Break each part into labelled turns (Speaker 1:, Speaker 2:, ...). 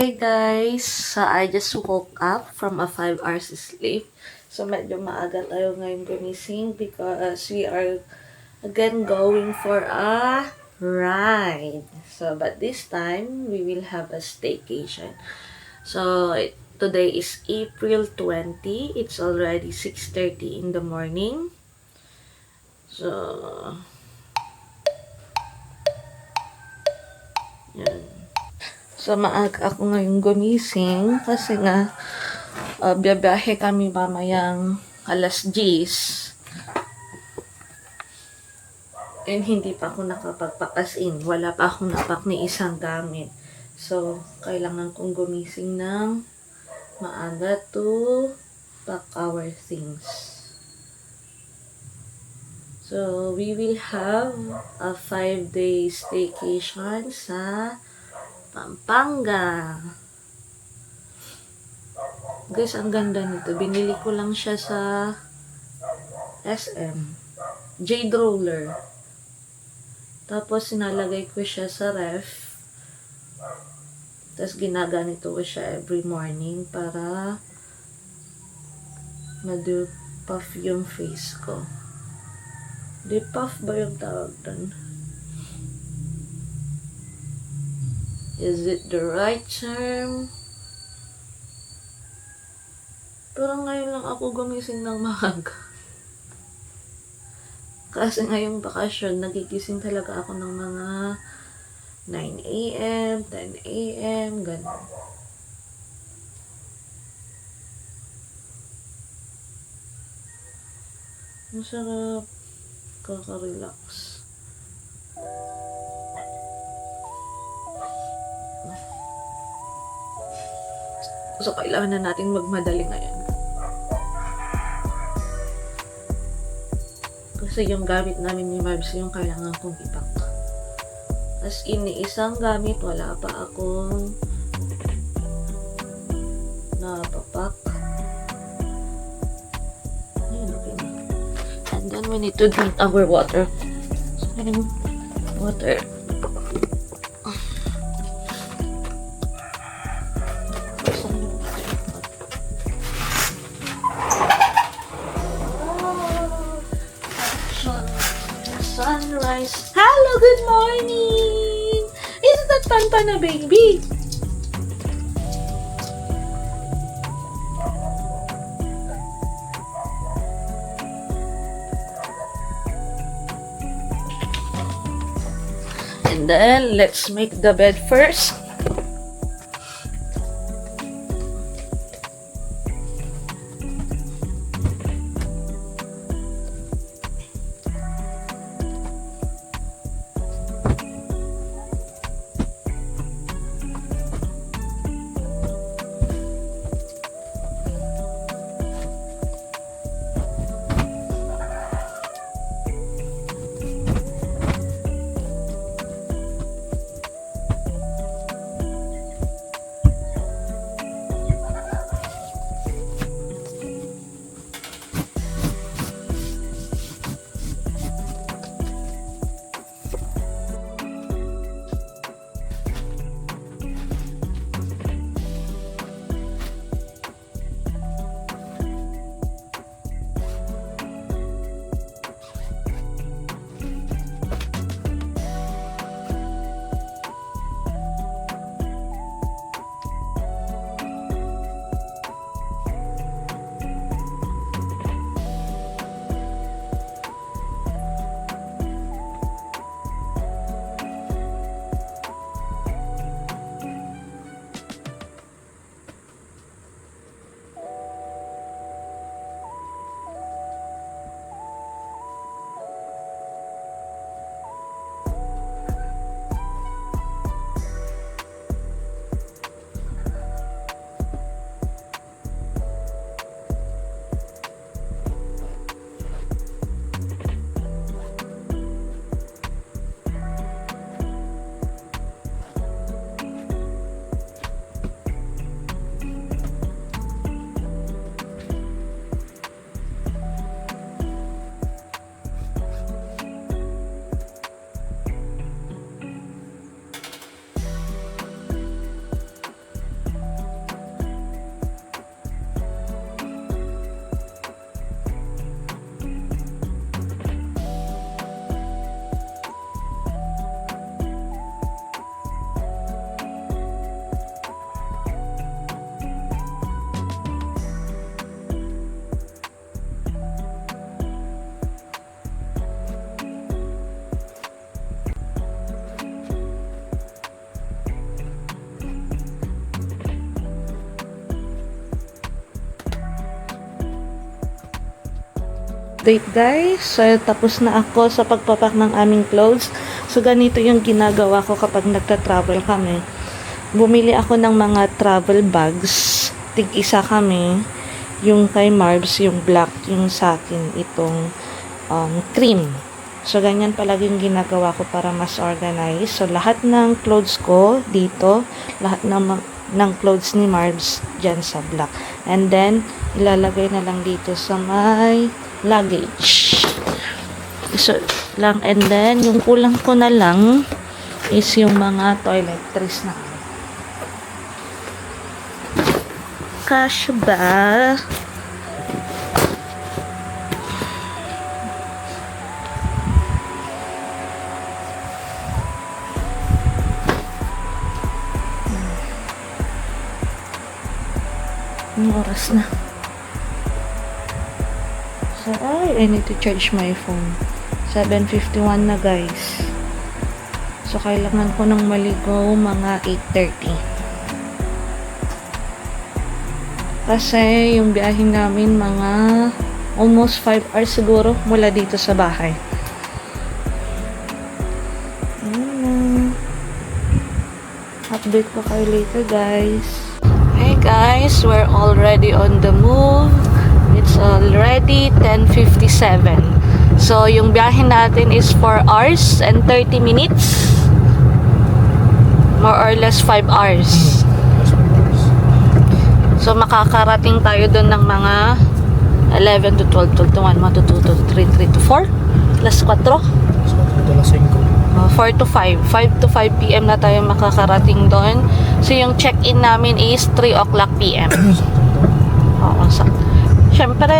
Speaker 1: Hey guys, so I just woke up from a 5 hours sleep. So medyo maaga tayo ngayon gumising because we are again going for a ride. So but this time we will have a staycation. So today is April 20. It's already 6:30 in the morning. So yan. So maaga ako ngayon gumising kasi nga biyahe kami mamayang alas 10. And hindi pa ako nakapagpakas-in. Wala pa akong napak ni isang gamit. So, kailangan kong gumising ng maaga to pack our things. So, we will have a 5-day staycation sa Pampanga. Guys, ang ganda nito. Binili ko lang siya sa SM. Jade Roller. Tapos, sinalagay ko siya sa ref. Tapos, ginaganito ko siya every morning para ma-puff yung face ko. Puff ba yung tawag doon? Is it the right term? Pero ngayon lang ako gumising ng maaga. Kasi ngayong bakasyon, nagigising talaga ako ng mga 9 a.m., 10 a.m., gano'n. Masarap. Kaka-relax. So, kailangan na natin magmadali ngayon. Kasi yung gamit namin ni Marbs yung kailangan kong ipak. As in, isang gamit, wala pa akong napapak. Ayun, okay na. And then, we need to drink our water. So, water. Sunrise. Hello, good morning! Isn't that Pantana baby? And then, let's make the bed first. update guys. So, tapos na ako sa pagpapak ng aming clothes. So, ganito yung ginagawa ko kapag nagta-travel kami. Bumili ako ng mga travel bags. Tig-isa kami. Yung kay Marbs, yung black, yung sa akin, itong cream. So, ganyan palaging ginagawa ko para mas organize. So, lahat ng clothes ko dito, lahat ng clothes ni Marbs dyan sa black. And then, ilalagay na lang dito sa my luggage. So, lang. And then, yung kulang ko na lang is yung mga toiletries na. Kasya ba? Yung oras na. So, I need to charge my phone. 7:51 na, guys. So, kailangan ko nang maligo mga 8:30. Kasi, yung biyahin namin mga almost 5 hours siguro mula dito sa bahay. Update ko kayo later, guys. Hey guys, we're already on the move. It's already 10:57. So, yung biyahe natin is 4 hours and 30 minutes. More or less 5 hours. So, makakarating tayo doon ng mga 11 to 12, 12 to 1, 1 to 2 to 3, 3 to 4, plus 4. 4 to 5. 5 to 5 p.m. na tayo makakarating doon. So, yung check-in namin is 3 o'clock p.m. Oo, syempre,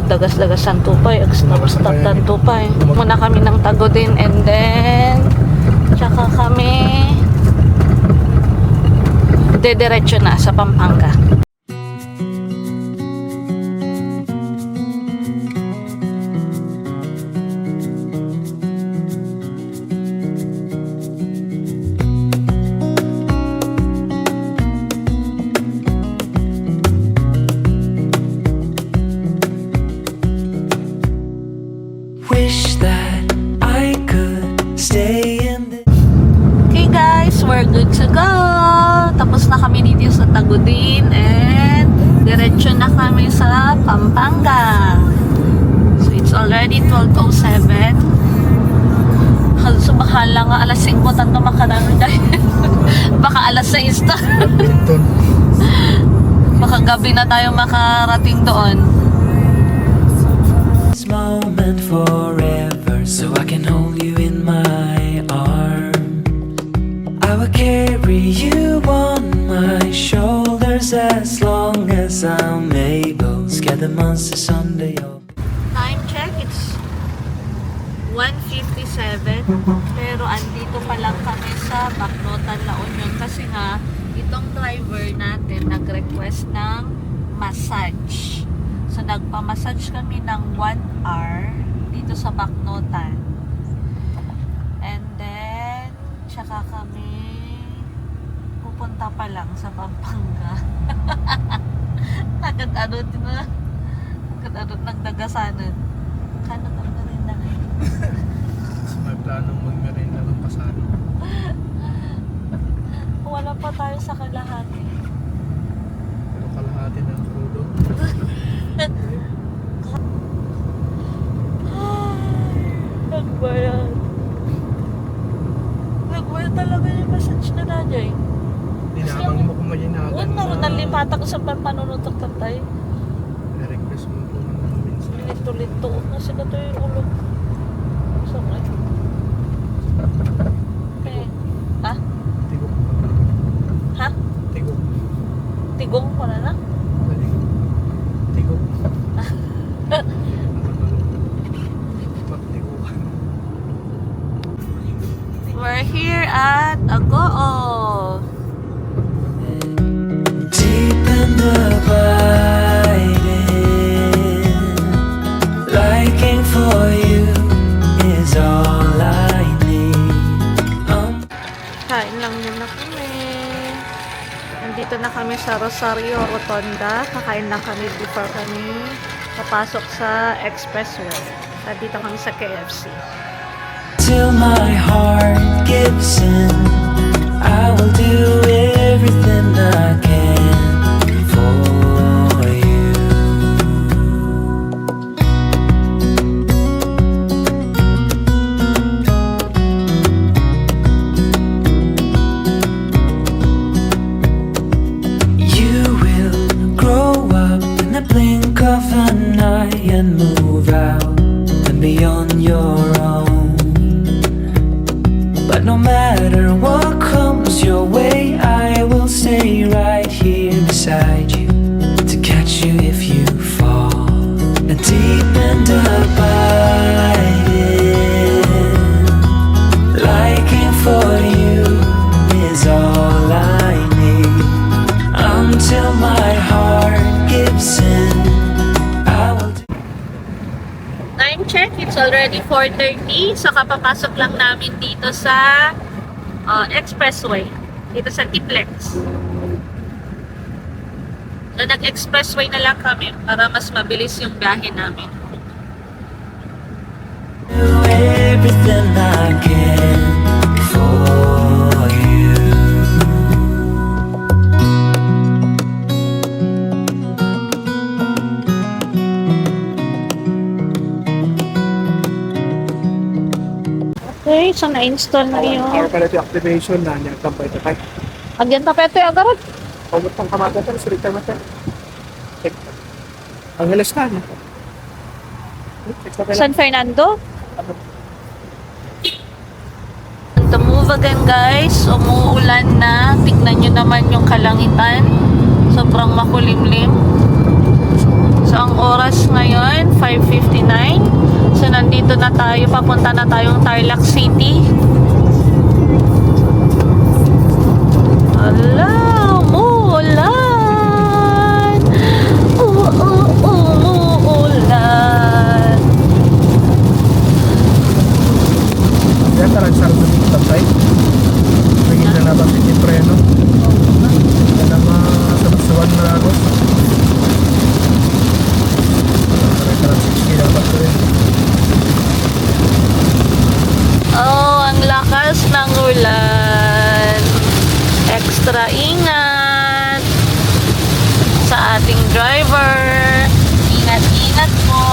Speaker 1: dagas-dagasan tupay, stop-stop tan tupay. Muna kami ng Tago din, and then, tsaka kami, dediretso na sa Pampanga.
Speaker 2: Wish that I could stay in the...
Speaker 1: Okay guys, we're good to go. Tapos na kami dito sa Tagudin and diretso na kami sa Pampanga. So it's already 12:07. So baka lang alas 5 tanto makarami dahil baka alas 6 na. Baka gabi na tayo makarating doon.
Speaker 2: This moment forever, so I can hold you in my arms. I will carry you on my shoulders as long as I'm able. Scare the monsters under your...
Speaker 1: Time check, it's 1:57. Pero andito pa lang kami sa Bacnotan, La Union kasi nga itong driver natin nag-request ng massage. So nagpa-massage kami ng 1 hour dito sa Bacnotan. And then tsaka kami pupunta pa lang sa Pampanga. Nagdagasanan. Kanot ang merinda ngayon.
Speaker 3: May planong magmerienda ng pasado.
Speaker 1: Wala pa tayo sa kalahati.
Speaker 3: Pero kalahati ng krudo.
Speaker 1: Nagbayad. Nagbayad talaga yung massage na nanay.
Speaker 3: Dinamang mo kung mayinagan
Speaker 1: Huwag na rin nalipata ko sa panunutok tatay.
Speaker 3: I-request mo kung ano minsan.
Speaker 1: Lito-lito. Kasi na ito yung ulo. Sakit. Okay. Ha?
Speaker 3: Tigok.
Speaker 1: Ha?
Speaker 3: Tigok.
Speaker 1: Tigong ko na na?
Speaker 3: Tigok. Magtigukan.
Speaker 1: We're here at Agoo.
Speaker 2: Deep in the abiding, liking for you is all I need.
Speaker 1: Kain lang muna kami. Nandito na kami sa Rosario Rotonda. Kakain lang kami before kami Papasok sa expressway. Dito kami sa KFC.
Speaker 2: Till my heart gives in, I will do everything I can for you. You will grow up in the blink of an eye and move out and be on your own. But no matter what comes your way, I will stay right here beside you to catch you if you fall. And deep and abiding, liking for you is all I need. Until my heart gives in, I will do.
Speaker 1: Time check, it's already 4:30. So, kapapasok lang namin dito sa expressway. Dito sa Tiplex. So, nag-expressway na lang kami para mas mabilis yung biyahe namin.
Speaker 2: Do everything I can for you.
Speaker 1: Okay, so na-install na yung...
Speaker 3: quality activation na niya tambay takay.
Speaker 1: Agyan pa peto yung agarot.
Speaker 3: Pagod pang kamata tayo, sulit tayo mata. Ang halas na niya.
Speaker 1: San Fernando? To move again guys, umuulan na. Tignan nyo naman yung kalangitan. Sobrang makulimlim. So ang oras ngayon, 5:59. So nandito na tayo, papunta na tayong Tarlac City. Ala, umuulan. Umuulan.
Speaker 3: Kaya tarang sarap na dito tambay. Naging na nabang yung preno. Kaya na masabagsawan na lagos. Tarang 60 dapat ko rin.
Speaker 1: Oh, ang lakas ng ulan. Extra ingat sa ating driver. Ingat-ingat po.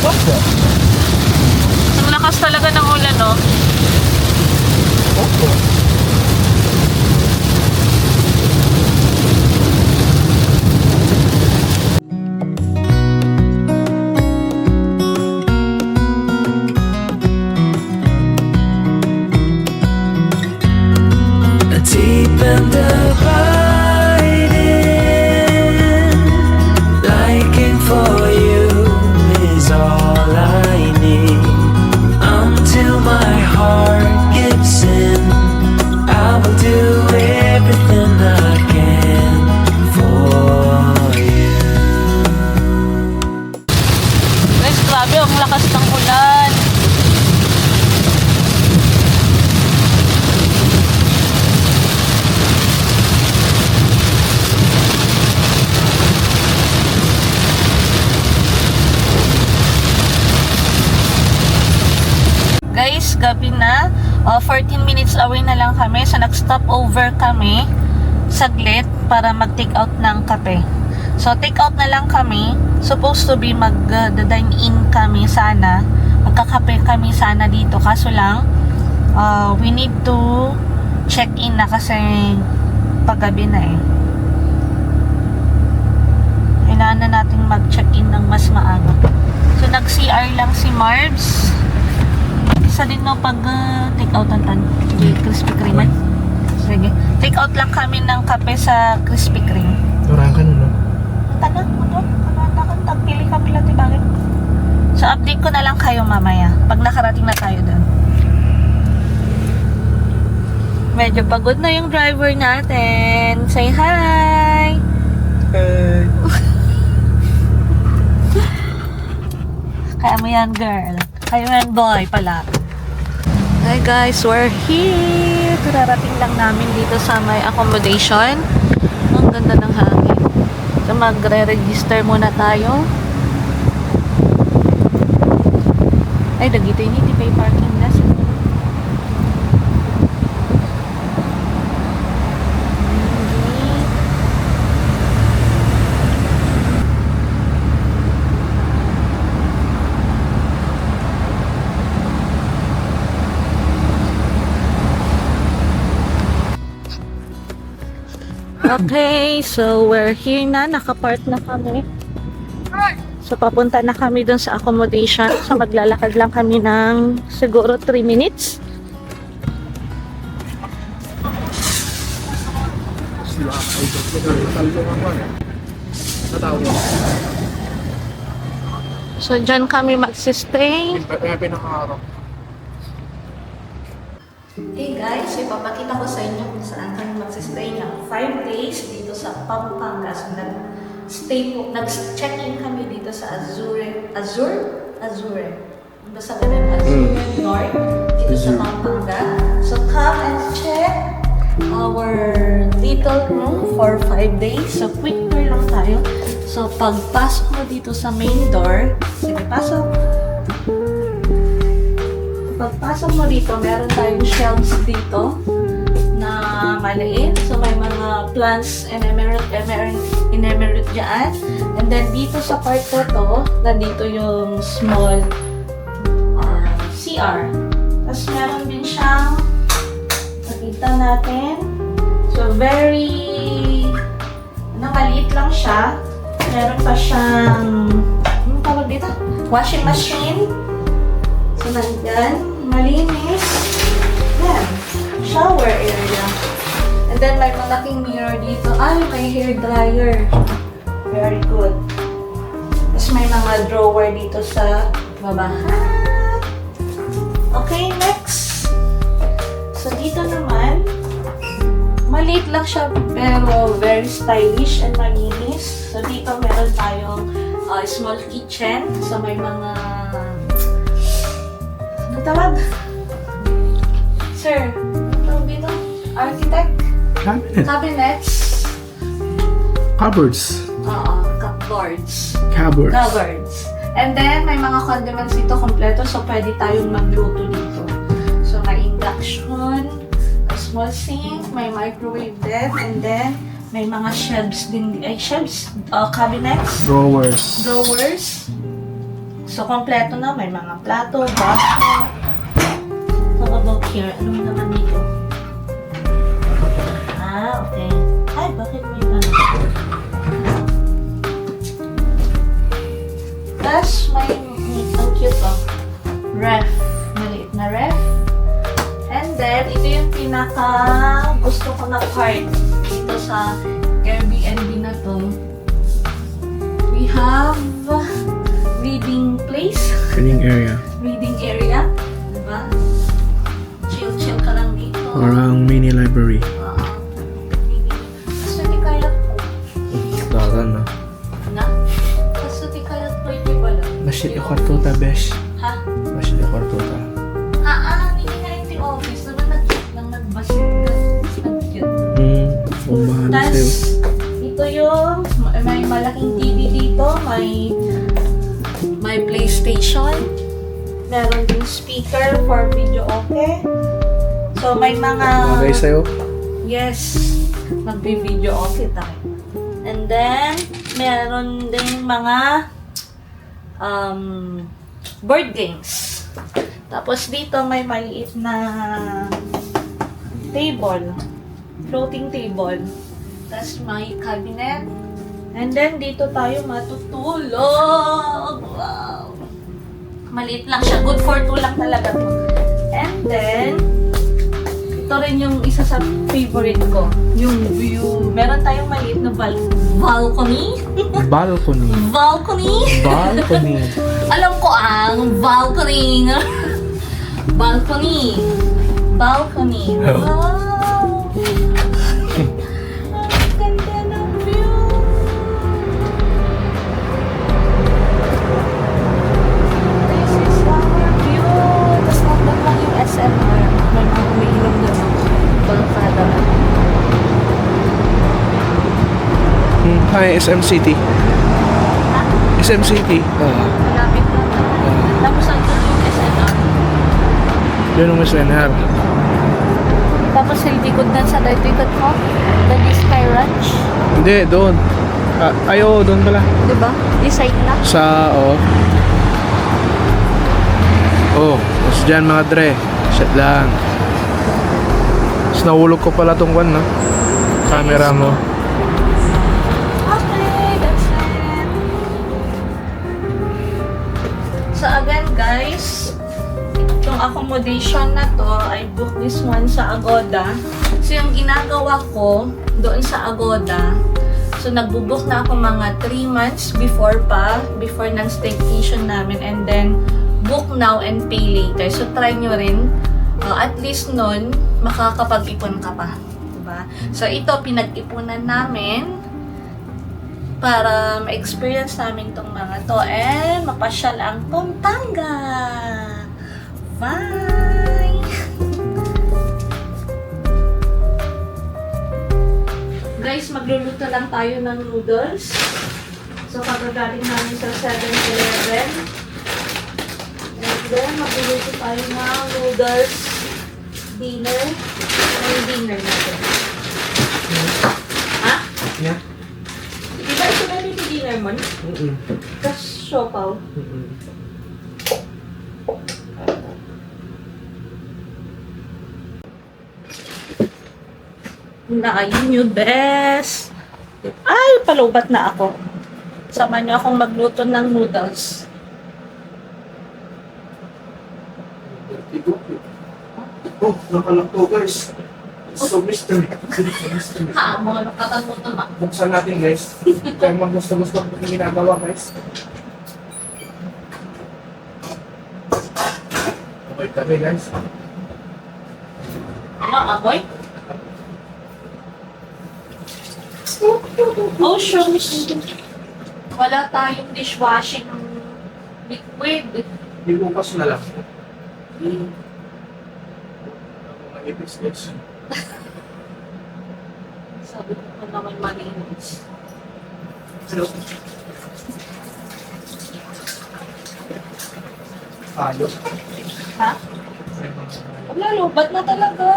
Speaker 3: Opo.
Speaker 1: Ang lakas talaga ng ulan, no?
Speaker 3: Opo.
Speaker 2: Deep and abiding, liking for you is all I need. Until my heart gives in, I will do everything I can for you.
Speaker 1: Guys, grabe, ang lakas ng ulan. Guys, gabi na. 14 minutes away na lang kami. So, nag-stop over kami saglit para mag-take out ng kape. So, take out na lang kami. Supposed to be mag-dine in kami sana. Magkakape kami sana dito. Kaso lang, we need to check in na kasi paggabi na eh. Kailangan na natin mag-check in ng mas maaga. So, nag-CR lang si Marbs. Isa din no pag take out ang Krispy Kreme. Sige. Take out lang kami ng kape sa Krispy Kreme.
Speaker 3: Turang ka nun, no?
Speaker 1: Tanan mo doon. Kanatakan. Tagpili ka pila. Bakit? So, update ko na lang kayo mamaya. Pag nakarating na tayo doon. Medyo pagod na yung driver natin. Say hi!
Speaker 3: Okay.
Speaker 1: Kaya mo yan, girl. Kaya mo yan, boy pala. Hi guys, we're here. Kararating lang namin dito sa may accommodation. Ang ganda ng hangin. So, magre-register muna tayo. Ay, dagito ini, di ba yung parking na? Okay, so we're here na. Nakapark na kami. So, papunta na kami dun sa accommodation. So, maglalakad lang kami ng siguro 3 minutes. So, dyan kami magsistay. Hey guys, ipapakita ko sa inyo kung saan kami magsistay ng 5 days dito sa Pampanga. So, nag-check-in kami dito sa Azure. Basta ganun, Azure North, dito sa Pampanga. So, come and check our little room for 5 days. So, quick tour lang tayo. So, pagpasok mo dito sa main door, sige, pasok. Pagpasok mo dito, meron tayong shelves dito na maliit. So, may mga plants and emerald dyan. And then, dito sa part na to, nandito yung small CR. Tapos, meron din siyang nakita natin. So, maliit lang siya. Meron pa siyang, anong tawag dito? Washing machine. So, nandyan, malinis. Yan, shower area. And then, may malaking mirror dito. Ay, may hair dryer. Very good. Tapos, may mga drawer dito sa baba. Okay, next. So, dito naman, maliit lang siya, pero very stylish and malinis. So, dito meron tayong small kitchen. So, may mga tawag? Sir, ano dito? Architect? Cabinets?
Speaker 3: Cupboards.
Speaker 1: Oo, cupboards.
Speaker 3: Cupboards.
Speaker 1: Cupboards. And then, may mga condiments dito kompleto, so pwede tayong magluto dito. So, may induction, a small sink, may microwave din, and then, may mga shelves din, cabinets, drawers. So, kompleto na. May mga plato, baso. How about here? Ano naman dito? Okay. Ay, bakit may ano? Tapos, ang cute ref. Maliit na ref. And then, ito yung pinaka gusto ko na part dito sa Airbnb na to. We have reading place.
Speaker 3: Reading area.
Speaker 1: Reading area. Diba? Chill ka lang dito.
Speaker 3: Parang mini library.
Speaker 1: Kaso di kaya po.
Speaker 3: Dagan na.
Speaker 1: Na? Kaso di kaya po hindi ba lang?
Speaker 3: Masyid yung kwarto ta, besh.
Speaker 1: Ha?
Speaker 3: Masyid yung kwarto ta.
Speaker 1: Hindi nga yung office. Naman nag-cute lang nagbasit. Nag-cute.
Speaker 3: Umahan sa'yo.
Speaker 1: Tapos, ito yung may malaking TV dito. May PlayStation. Meron din speaker for video okay. So, may mga...
Speaker 3: Bagay sa'yo.
Speaker 1: Yes. Magbi-video okay tayo. And then, meron din mga board games. Tapos dito may maliit na table. Floating table. Tapos may cabinet. And then, dito tayo matutulog. Wow! Maliit lang siya. Good for 2 lang talaga to. And then, ito rin yung isa sa favorite ko. Yung view. Meron tayong maliit na balcony.
Speaker 3: Balcony.
Speaker 1: Balcony.
Speaker 3: Balcony.
Speaker 1: Alam ko ang balcony. Balcony. Balcony. Wow! Ang ganda ng view. This is our view. Tapos nandun lang yung SMR. May mga umiinom doon. Balkada.
Speaker 3: Hi. may SM City. SM City.
Speaker 1: Malapit lang. Tapos ang yung SNR.
Speaker 3: Yun ang SNR.
Speaker 1: Tapos hindi ko na sa dito ikot mo. The Sky Ranch.
Speaker 3: Hindi, doon. Ayo, doon pala.
Speaker 1: Diba? Decide na.
Speaker 3: Sa, tapos dyan mga dre. Shit lang. Tapos nahulog ko pala tong one, no? Camera mo.
Speaker 1: Okay, that's it. So again guys, itong accommodation na to, I booked this one sa Agoda. So yung ginagawa ko doon sa Agoda, so nagbubook na ako mga 3 months before ng staycation namin, and then book now and pay later. So try nyo rin, at least nun, makakapag-ipon ka pa. Diba? So ito, pinag-ipunan namin para ma-experience namin tong mga to and mapasyal ang Pampanga. Bye! Guys, magluluto lang tayo ng noodles. So, pagkagaling namin sa 7-Eleven. And then, magluluto tayo ng noodles dinner. Ano yung dinner natin? Ha?
Speaker 3: Yeah.
Speaker 1: Diba ito na yung dinner mo? Tapos siopaw. Nakayin nyo, bes. Ay, palubat na ako. Sama nyo akong magluto ng noodles.
Speaker 3: Oh, nakalak to guys. So mystery.
Speaker 1: Ha, mga nakatamuto na.
Speaker 3: Buksan natin guys. Kaya mag-gusto-gusto ang ginagawa guys. Okay kami guys.
Speaker 1: Ano, amoy? Oh, shucks. Wala tayong dishwashing liquid.
Speaker 3: Ibukas na lang. Ipis guys.
Speaker 1: Sabi ko pa naman malinis.
Speaker 3: Hello. Tayo.
Speaker 1: Ha? Wala, lubat na talaga.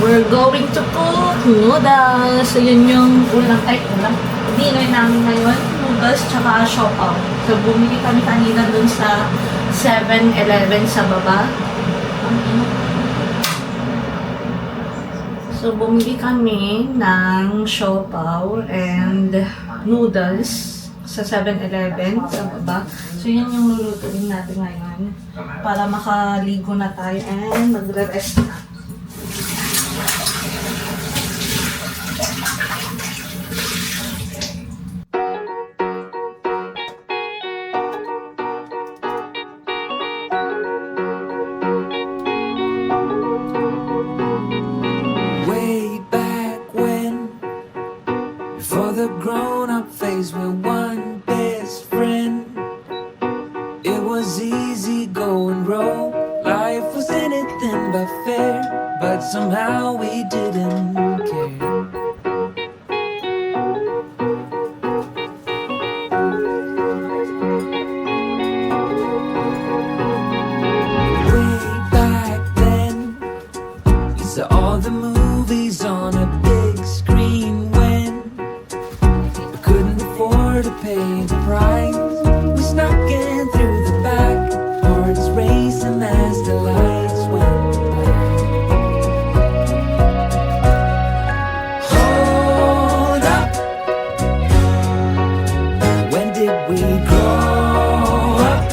Speaker 1: We're going to cook noodles. So, yun yung ulam. Dinner namin ngayon. Noodles tsaka siopaw. So, bumili kami kanina dun sa 7-Eleven sa baba. So, bumili kami ng siopaw and noodles sa 7-Eleven sa baba. So, yun yung lulutuin natin ngayon para makaligo na tayo and magre-rest na.
Speaker 2: Way back when, before the grown-up phase, we're one best friend. It was easy going roll. Life was anything but fair, but somehow we didn't care. Way back then, we saw all the movies on a big screen when we couldn't afford to pay the price. We snuck in through the back, hearts racing as the lights went by. Hold up, when did we grow up?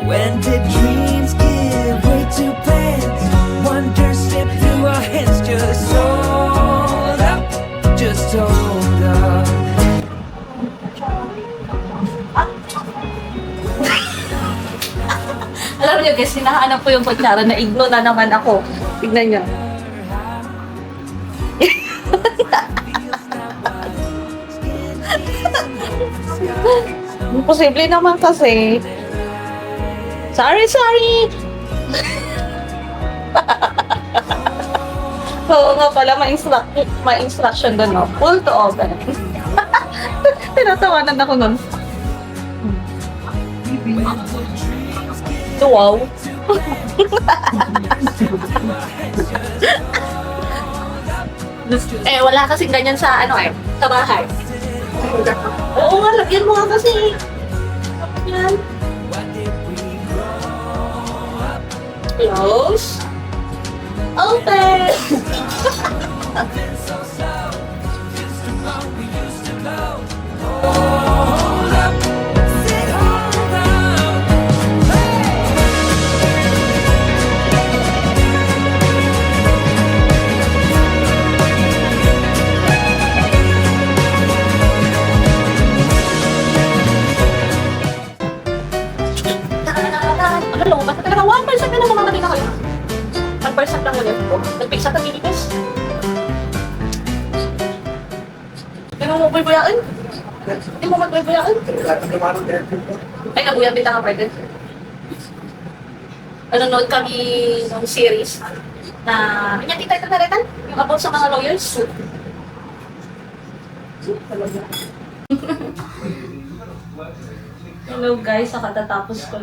Speaker 2: When did dreams give way to plans? Wonder slipped through our hands. Just hold up, just hold up.
Speaker 1: Alam niyo guys, hinahanap ko yung kutsara na igno na naman ako. Tignan niyo. Imposible naman kasi. Sorry! Oo nga pala, may instruction doon, no? Pull to open. Tinatawanan ako nun. Wow. Wala kasing ganyan sa sa bahay. Oo nga, lagyan mo nga kasi. Yan. Close. Open. Ano, lumabas na talaga. 1% na lang mga nakita kayo. 1% lang ulit. Nag-fix at nag-iipis. Hindi mo buybuyain? Hindi mo magbuybuyain? Ay, nabuyat din ka pwede. Nanonood kami ng series na Pinyati tayo naretan? Yung about sa mga lawyers. Hello guys, so katatapos ko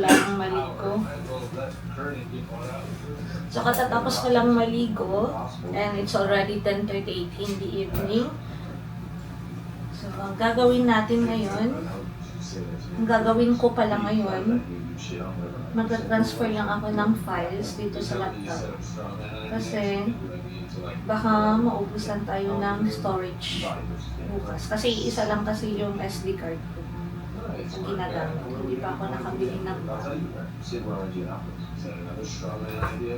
Speaker 1: lang maligo. And it's already 10:38 in the evening. So, ang gagawin natin ngayon, ang gagawin ko pala ngayon, mag-transfer lang ako ng files dito sa laptop. Kasi, baka maubusan tayo ng storage bukas. Kasi isa lang kasi yung SD card ko ang ginagamit. Hindi pa ako nakabili ng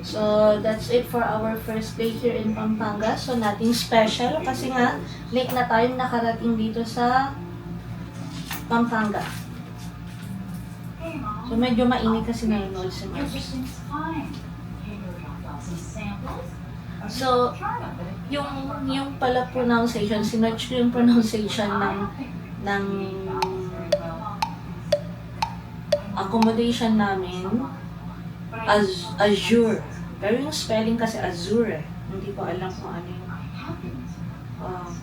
Speaker 1: So, that's it for our first day here in Pampanga. So, nothing special kasi nga, late na tayong nakarating dito sa Pampanga. So, medyo mainit kasi nanonood si Mars. So, yung pala pronunciation, sinerch ko yung pronunciation ng accommodation namin Azure. Pero yung spelling kasi Azure. Hindi ko alam kung ano yung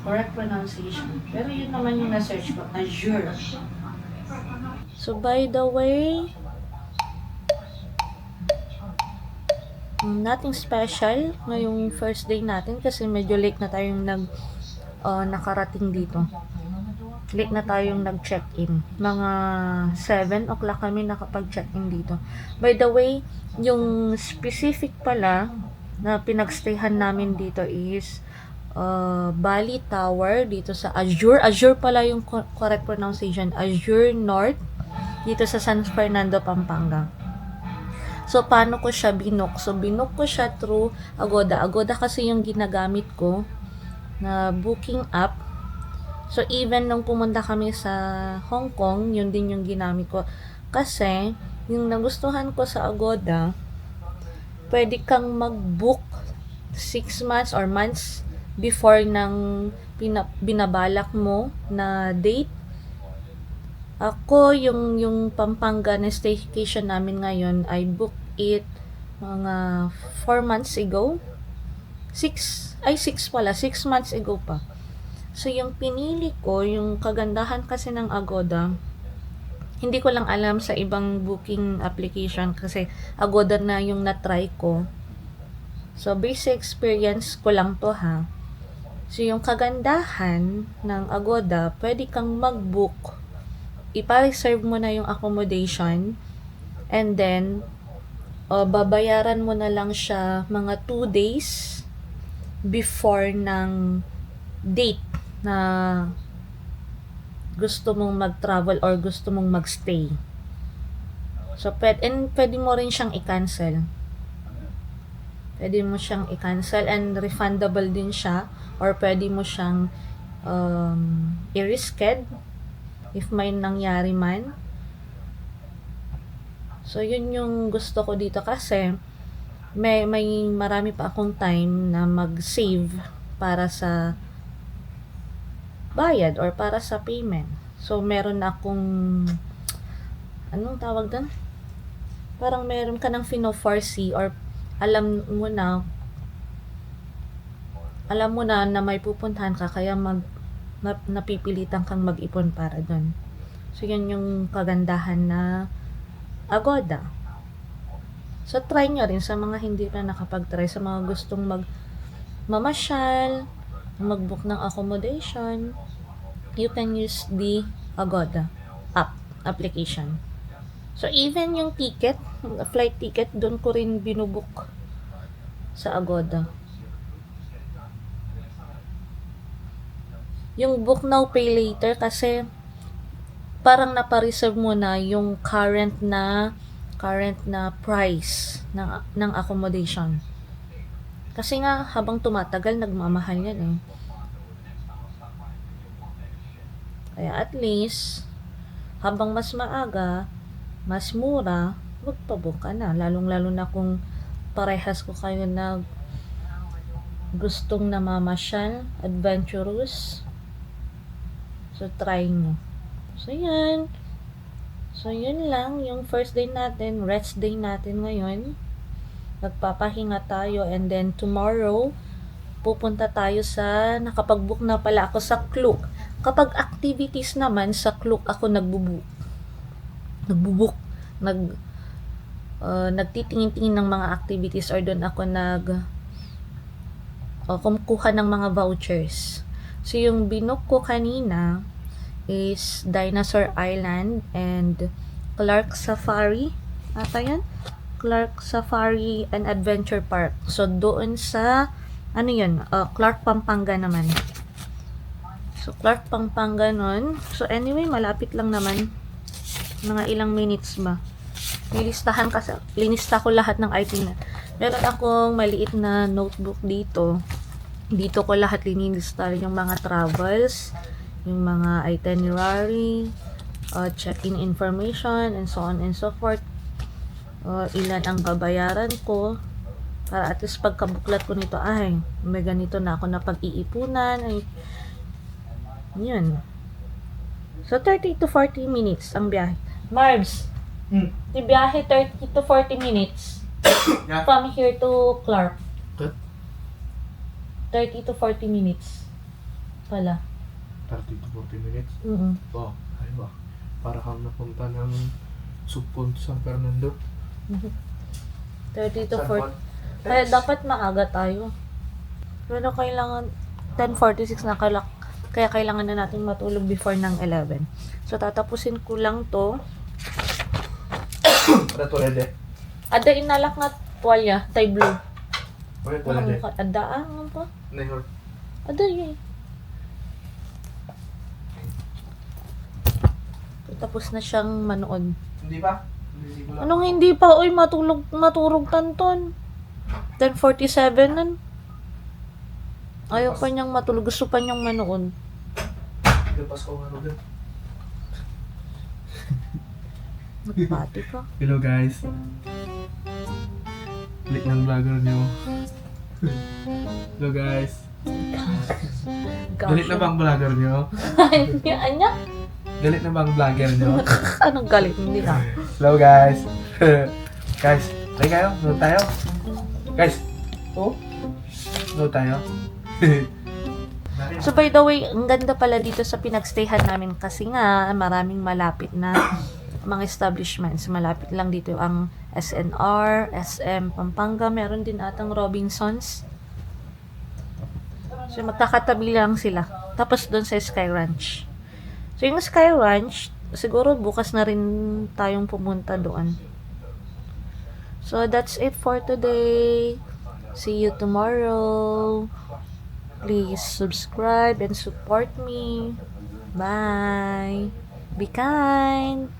Speaker 1: correct pronunciation. Pero yun naman yung na-search ko, Azure. So by the way, nothing special ngayong first day natin kasi medyo late na tayong nakarating dito. Late na tayong nag-check-in. Mga 7 o'clock kami nakapag-check-in dito. By the way, yung specific pala na pinagstayhan namin dito is Bali Tower dito sa Azure. Azure pala yung correct pronunciation. Azure North dito sa San Fernando, Pampanga. So, paano ko siya binook? So, binook ko siya through Agoda. Agoda kasi yung ginagamit ko na booking app. So, even nung pumunta kami sa Hong Kong, yun din yung ginamit ko. Kasi, yung nagustuhan ko sa Agoda, pwede kang mag-book 6 months or months before ng binabalak mo na date. Ako, yung Pampanga na staycation namin ngayon, I booked it mga 4 months ago. 6 months ago pa. So, yung pinili ko, yung kagandahan kasi ng Agoda, hindi ko lang alam sa ibang booking application kasi Agoda na yung na-try ko. So, basic experience ko lang to ha. So, yung kagandahan ng Agoda, pwede kang mag-book. Ipa-reserve mo na yung accommodation and then, babayaran mo na lang siya mga 2 days before ng date na gusto mong mag-travel or gusto mong mag-stay. So, pwede mo rin siyang i-cancel. Pwede mo siyang i-cancel and refundable din siya or pwede mo siyang i-reschedule if may nangyari man. So, yun yung gusto ko dito kasi may marami pa akong time na mag-save para sa bayad or para sa payment. So, meron akong anong tawag doon? Parang meron ka ng fino-foresee or alam mo na alam mo na may pupuntahan ka, kaya napipilitan kang mag-ipon para doon. So, yun yung kagandahan na Agoda. So, try nyo rin sa mga hindi pa nakapag-try, sa mga gustong mamasyal, mag-book ng accommodation, you can use the Agoda application. So, even yung ticket, flight ticket, doon ko rin binubook sa Agoda. Yung book now, pay later, kasi parang napareserve mo na yung current na price ng accommodation. Kasi nga, habang tumatagal, nagmamahal yan eh. Kaya at least, habang mas maaga, mas mura, magpabook ka na. Lalong-lalo na kung parehas ko kayo na gustong namamasyal, adventurous. So, try nyo. So, yan. So, yun lang. Yung first day natin, rest day natin ngayon. Nagpapahinga tayo. And then, tomorrow, pupunta tayo sa, nakapag-book na pala ako sa Klook. Kapag activities naman, sa Klook ako nagbubook. Nagtitingin-tingin ng mga activities, or doon ako kumukuha ng mga vouchers. So, yung binook ko kanina is Dinosaur Island and Clark Safari. Ata yan? Clark Safari and Adventure Park. So, doon sa, Clark, Pampanga naman. So, Clark, Pampanga nun. So, anyway, malapit lang naman. Mga ilang minutes ba. Linista ko lahat ng itinerary. Meron akong maliit na notebook dito. Dito ko lahat linilista, yung mga travels, yung mga itinerary, check-in information, and so on and so forth. Ilan ang babayaran ko, para at least pagkabuklat ko nito, ay, may ganito na ako na pag-iipunan. Ay, yun. So, 30 to 40 minutes ang biyahe. Marbs, di biyahe 30 to 40 minutes
Speaker 3: Yeah.
Speaker 1: from here to Clark.
Speaker 3: Good.
Speaker 1: 30 to 40 minutes pala.
Speaker 3: 30 to 40 minutes?
Speaker 1: Mm-hmm.
Speaker 3: Wow, ay ba? Para kang napunta ng Supon, San Fernando.
Speaker 1: 30 to
Speaker 3: San
Speaker 1: 40.
Speaker 3: Juan.
Speaker 1: Kaya dapat maaga tayo. Pero kailangan 10:46 na kaya kailangan na natin matulog before ng 11. So tatapusin ko lang to.
Speaker 3: Ada to ready?
Speaker 1: Ada inalak nga tuwalya, tay blue.
Speaker 3: Wala to ready?
Speaker 1: Ada ang pa.
Speaker 3: Nehor.
Speaker 1: Ada yun. Tapos na siyang manood.
Speaker 3: Hindi pa? Hindi ko lang.
Speaker 1: Anong hindi pa? Uy, maturog tanton. 10:47 nun. Ayaw pa niyang matulog. Gusto pa niyang manood.
Speaker 3: Lepas ko nga rin.
Speaker 1: Nagpati ka.
Speaker 3: Hello guys. Click ng vlogger niyo. Hello guys. Galit na bang vlogger niyo?
Speaker 1: Anya?
Speaker 3: Galit na bang vlogger niyo?
Speaker 1: Anong galit? Hindi na.
Speaker 3: Hello guys. Guys, tayo kayo? Nood tayo? Guys. Oh? Nood tayo?
Speaker 1: So by the way, ang ganda pala dito sa pinagstayhan namin kasi nga maraming malapit na mga establishments. Malapit lang dito ang SNR, SM Pampanga, meron din atang Robinsons. So magkakatabi lang sila. Tapos doon sa Sky Ranch. So yung Sky Ranch, siguro bukas na rin tayong pumunta doon. So that's it for today. See you tomorrow. Please subscribe and support me. Bye. Be kind.